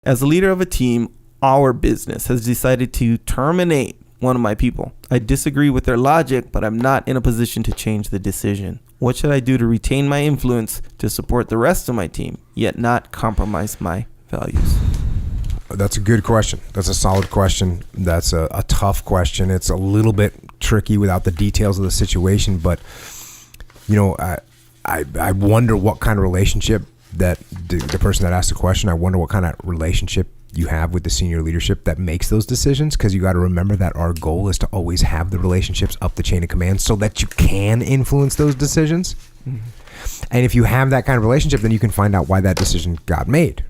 As a leader of a team, our business has decided to terminate one of my people. I disagree with their logic, but I'm not in a position to change the decision. What should I do to retain my influence to support the rest of my team, yet not compromise my values? That's a good question. That's a solid question. That's a tough question. It's a little bit tricky without the details of the situation, but I wonder what kind of relationship that the person that asked the question, I wonder what kind of relationship you have with the senior leadership that makes those decisions, because you got to remember that our goal is to always have the relationships up the chain of command so that you can influence those decisions. Mm-hmm. And if you have that kind of relationship, then you can find out why that decision got made.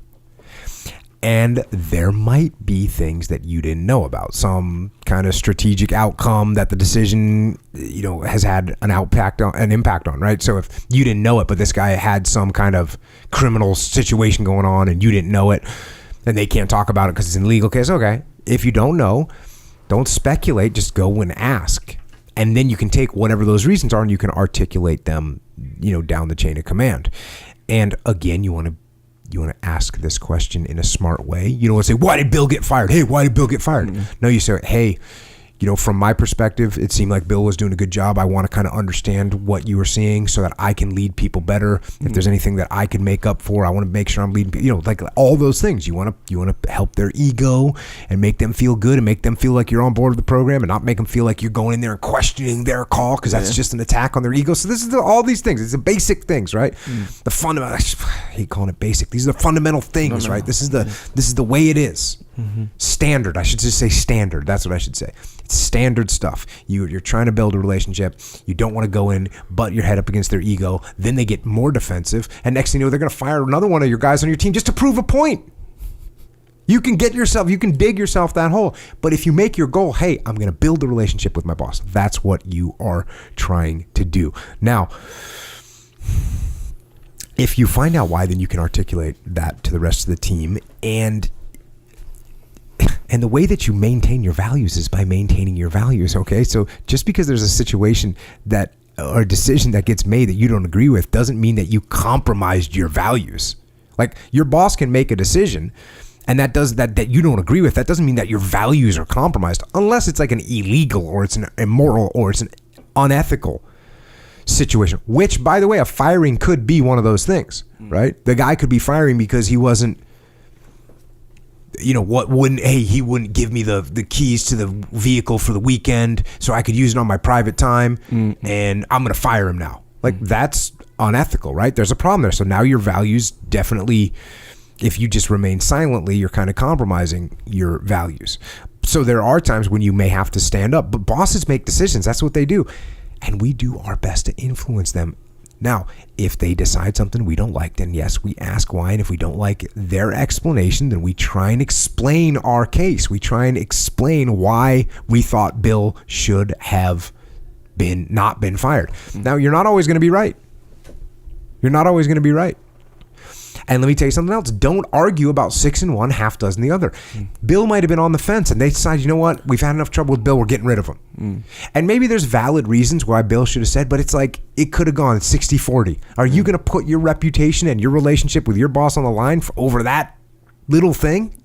And there might be things that you didn't know about, some kind of strategic outcome that the decision, has had an impact on, right? So if you didn't know it, but this guy had some kind of criminal situation going on and you didn't know it, then they can't talk about it because it's an illegal case. Okay. If you don't know, don't speculate, just go and ask. And then you can take whatever those reasons are and you can articulate them, down the chain of command. And again, you want to ask this question in a smart way. You don't want to say, why did Bill get fired? Hey, why did Bill get fired? Mm-hmm. No, you say, hey, from my perspective, it seemed like Bill was doing a good job. I want to kind of understand what you were seeing so that I can lead people better. Mm-hmm. If there's anything that I can make up for, I want to make sure I'm leading, like all those things. You want to help their ego and make them feel good and make them feel like you're on board with the program and not make them feel like you're going in there and questioning their call because that's just an attack on their ego. So this is all these things. It's the basic things, right? Mm. The fundamental, I hate calling it basic. These are the fundamental things, right? This is the way it is. Mm-hmm. Standard. I should just say standard. That's what I should say. It's standard stuff. You're trying to build a relationship. You don't want to go in, butt your head up against their ego. Then they get more defensive. And next thing you know, they're going to fire another one of your guys on your team just to prove a point. You can dig yourself that hole. But if you make your goal, hey, I'm going to build a relationship with my boss. That's what you are trying to do. Now, if you find out why, then you can articulate that to the rest of the team. And the way that you maintain your values is by maintaining your values, okay? So just because there's a situation or a decision that gets made that you don't agree with doesn't mean that you compromised your values. Like your boss can make a decision and that you don't agree with. That doesn't mean that your values are compromised unless it's like an illegal or it's an immoral or it's an unethical situation, which, by the way, a firing could be one of those things, right? The guy could be firing because he wasn't, he wouldn't give me the keys to the vehicle for the weekend so I could use it on my private time, and I'm going to fire him now. Like, that's unethical, right? There's a problem there. So now your values definitely, if you just remain silently, you're kind of compromising your values. So there are times when you may have to stand up, but bosses make decisions. That's what they do. And we do our best to influence them. Now, if they decide something we don't like, then yes, we ask why. And if we don't like their explanation, then we try and explain our case. We try and explain why we thought Bill should have not been fired. Now, you're not always going to be right. You're not always going to be right. And let me tell you something else. Don't argue about 6 and 1, half dozen the other. Bill might have been on the fence and they decided, you know what? We've had enough trouble with Bill. We're getting rid of him. And maybe there's valid reasons why Bill should have said, but it's like, it could have gone 60-40. Are you going to put your reputation and your relationship with your boss on the line over that little thing?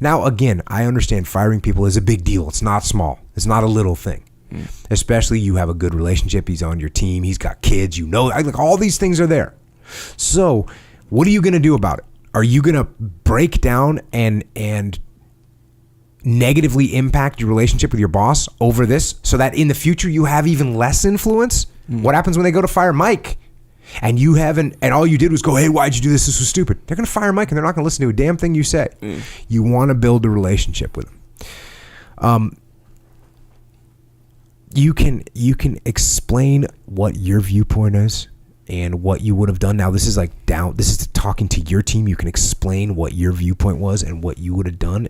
Now, again, I understand firing people is a big deal. It's not small. It's not a little thing. Especially you have a good relationship. He's on your team. He's got kids. Like all these things are there. So what are you going to do about it? Are you going to break down and negatively impact your relationship with your boss over this so that in the future you have even less influence? What happens when they go to fire Mike and you haven't, and all you did was go, hey, why'd you do this? This was stupid. They're going to fire Mike and they're not going to listen to a damn thing you say. You want to build a relationship with them. You can explain what your viewpoint is and what you would have done. Now, this is talking to your team. You can explain what your viewpoint was and what you would have done.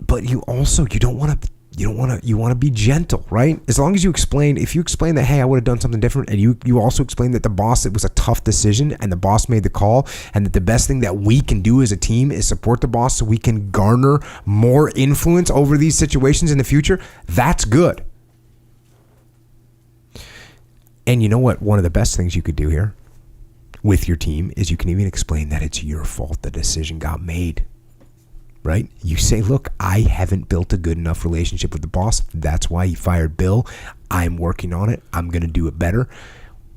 But you want to be gentle, right? As long as if you explain that, hey, I would have done something different, and you also explain that it was a tough decision and the boss made the call, and that the best thing that we can do as a team is support the boss so we can garner more influence over these situations in the future, that's good. And you know what? One of the best things you could do here, with your team is you can even explain that it's your fault the decision got made. Right? You say, look, I haven't built a good enough relationship with the boss. That's why he fired Bill. I'm working on it. I'm going to do it better.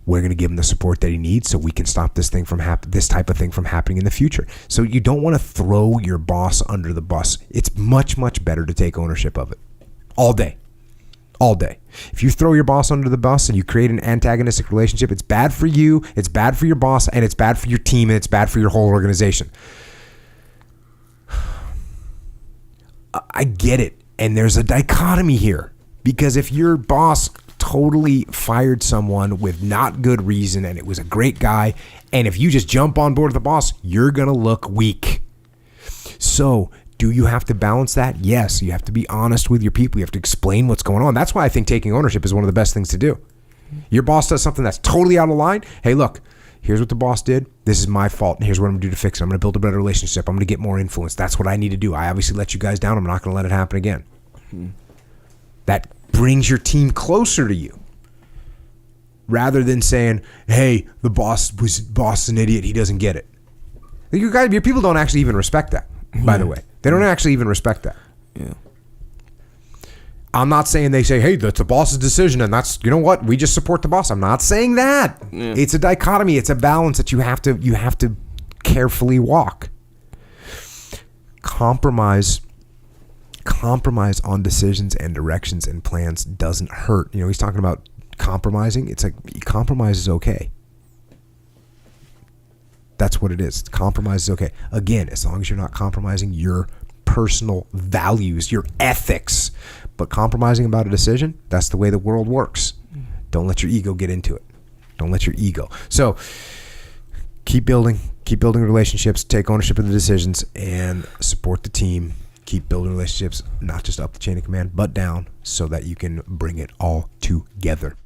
We're going to give him the support that he needs so we can stop this type of thing from happening in the future. So you don't want to throw your boss under the bus. It's much, much better to take ownership of it. All day. If you throw your boss under the bus and you create an antagonistic relationship, it's bad for you, it's bad for your boss, and it's bad for your team, and it's bad for your whole organization. I get it. And there's a dichotomy here. Because if your boss totally fired someone with not good reason and it was a great guy, and if you just jump on board with the boss, you're going to look weak. So do you have to balance that? Yes, you have to be honest with your people. You have to explain what's going on. That's why I think taking ownership is one of the best things to do. Your boss does something that's totally out of line. Hey, look, here's what the boss did. This is my fault, and here's what I'm going to do to fix it. I'm going to build a better relationship. I'm going to get more influence. That's what I need to do. I obviously let you guys down. I'm not going to let it happen again. That brings your team closer to you. Rather than saying, hey, the boss is an idiot. He doesn't get it. Your people don't actually even respect that, by the way. They don't actually even respect that. Yeah. I'm not saying they say, hey, that's the boss's decision, and that's, you know what, we just support the boss. I'm not saying that. Yeah. It's a dichotomy. It's a balance that you have to carefully walk. Compromise on decisions and directions and plans doesn't hurt. You know, he's talking about compromising. It's like compromise is okay. That's what it is. Compromise is okay. Again, as long as you're not compromising your personal values, your ethics, but compromising about a decision, that's the way the world works. Don't let your ego get into it. Don't let your ego. So keep building relationships, take ownership of the decisions, and support the team. Keep building relationships, not just up the chain of command, but down, so that you can bring it all together.